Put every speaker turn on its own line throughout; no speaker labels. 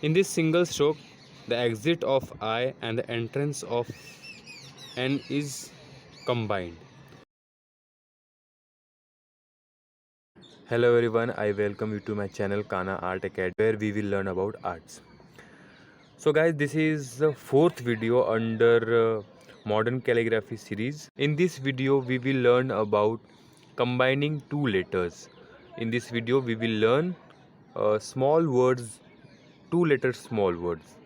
In this single stroke, the exit of I and the entrance of N is combined. Hello everyone, I welcome you to my channel Kana Art Academy, where we will learn about arts. So guys, this is the fourth video under modern calligraphy series. In this video we will learn about combining two letters. In this video we will learn small words, two letter small words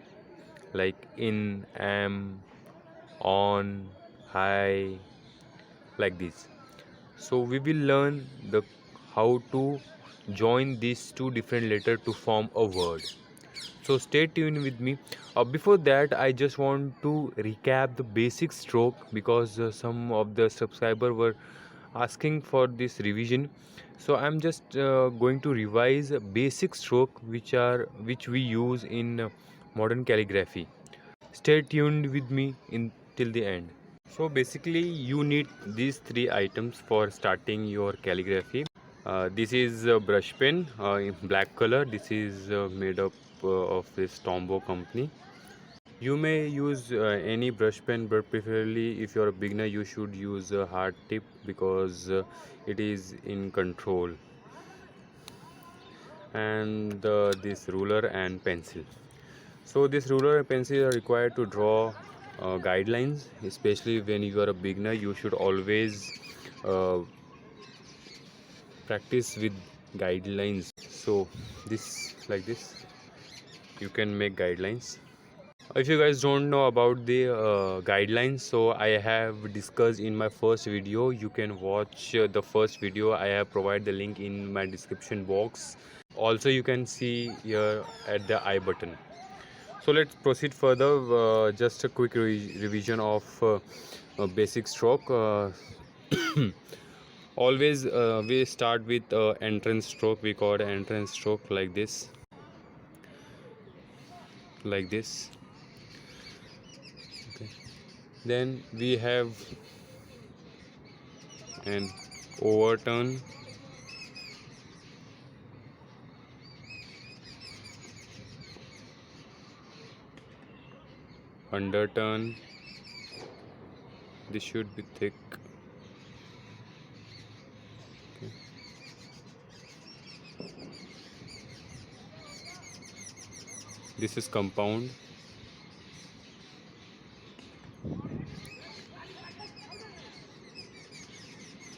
like in, am, on, high, like this. So we will learn the how to join these two different letters to form a word. So stay tuned with me. Before that, I just want to recap the basic stroke because some of the subscribers were asking for this revision. So I'm just going to revise a basic stroke which we use in modern calligraphy. Stay tuned with me in till the end. So basically you need these three items for starting your calligraphy. This is a brush pen in black color. This is made up of this Tombow company. You may use any brush pen, but preferably if you're a beginner you should use a hard tip because it is in control. And this ruler and pencil. So this ruler and pencil are required to draw guidelines, especially when you are a beginner. You should always uh, practice with guidelines. So this, like this, you can make guidelines. If you guys don't know about the guidelines, so I have discussed in my first video. You can watch the first video. I have provided the link in my description box. Also you can see here at the I button. So let's proceed further. Just a quick revision of basic stroke. Always we start with entrance stroke. We call it entrance stroke like this, like this. Okay. Then we have an overturn, underturn. This should be thick. Okay. This is compound.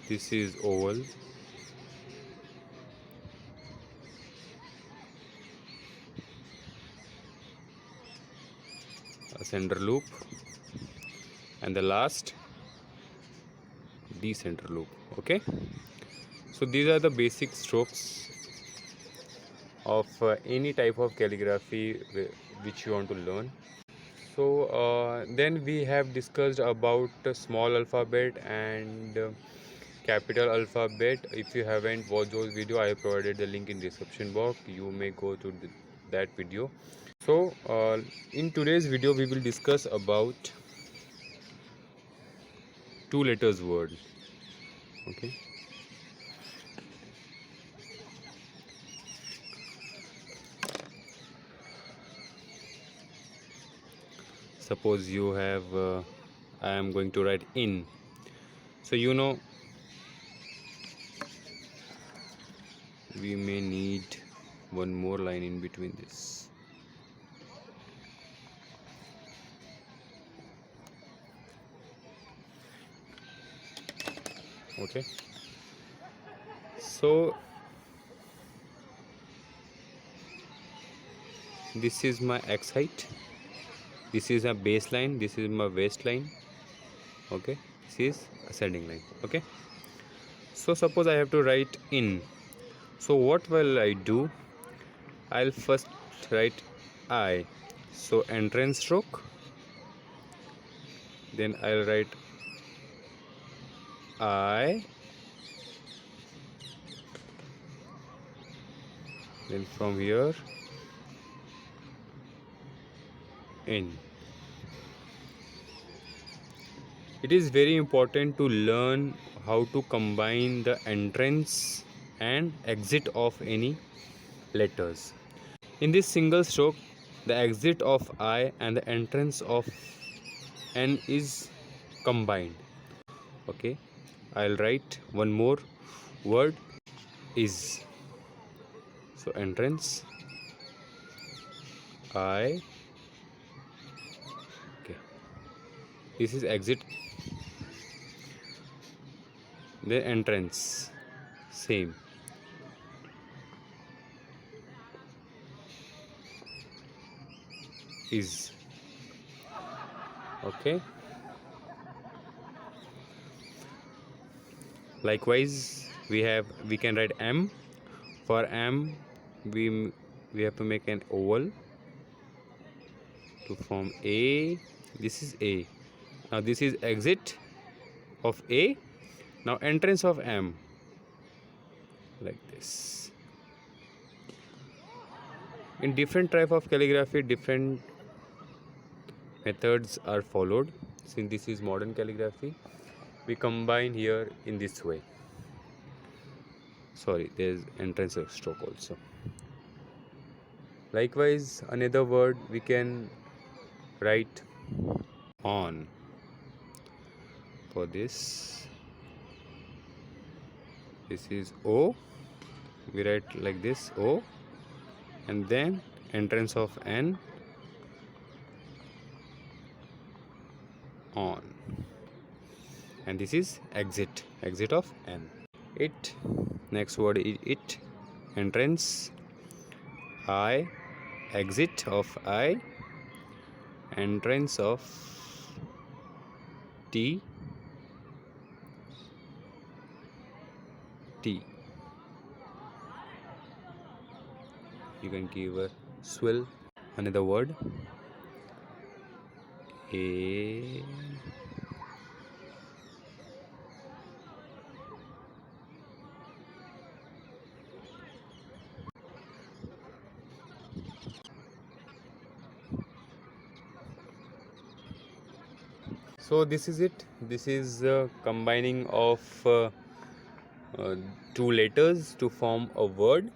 This is oval. A center loop, and the last decenter loop. Okay, so these are the basic strokes of any type of calligraphy which you want to learn. So then we have discussed about small alphabet and capital alphabet. If you haven't watched those video, I have provided the link in description box. You may go to that video. So in today's video we will discuss about two letters word. Okay, suppose you have I am going to write in, so you know we may need one more line in between this. Okay, so this is my x height, this is a baseline, this is my waistline. Okay, this is ascending line. Okay, so suppose I have to write in, so what will I do? I'll first write I, so entrance stroke, then I'll write I, then from here in. It is very important to learn how to combine the entrance and exit of any letters. In this single stroke, the exit of I and the entrance of N is combined. Okay, I'll write one more word, is. So entrance I. Okay, this is exit, then entrance, same. Is. Okay, likewise we can write M. For M, we we have to make an oval to form A. This is A. Now this is exit of A. Now entrance of M, like this. In different type of calligraphy, different methods are followed. Since this is modern calligraphy, we combine here in this way. Sorry, there's entrance of stroke also. Likewise, another word we can write on. For this is O. We write like this, O, and then entrance of N, on, and this is exit of N. It, next word is it, entrance I, exit of I, entrance of T, T. You can give a swell. Another word, A. So this is it. This is combining of two letters to form a word.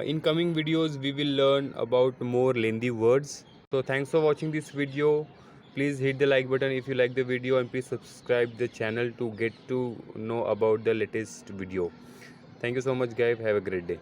In coming videos we will learn about more lengthy words. So thanks for watching this video. Please hit the like button if you like the video, and please subscribe the channel to get to know about the latest video. Thank you so much guys. Have a great day.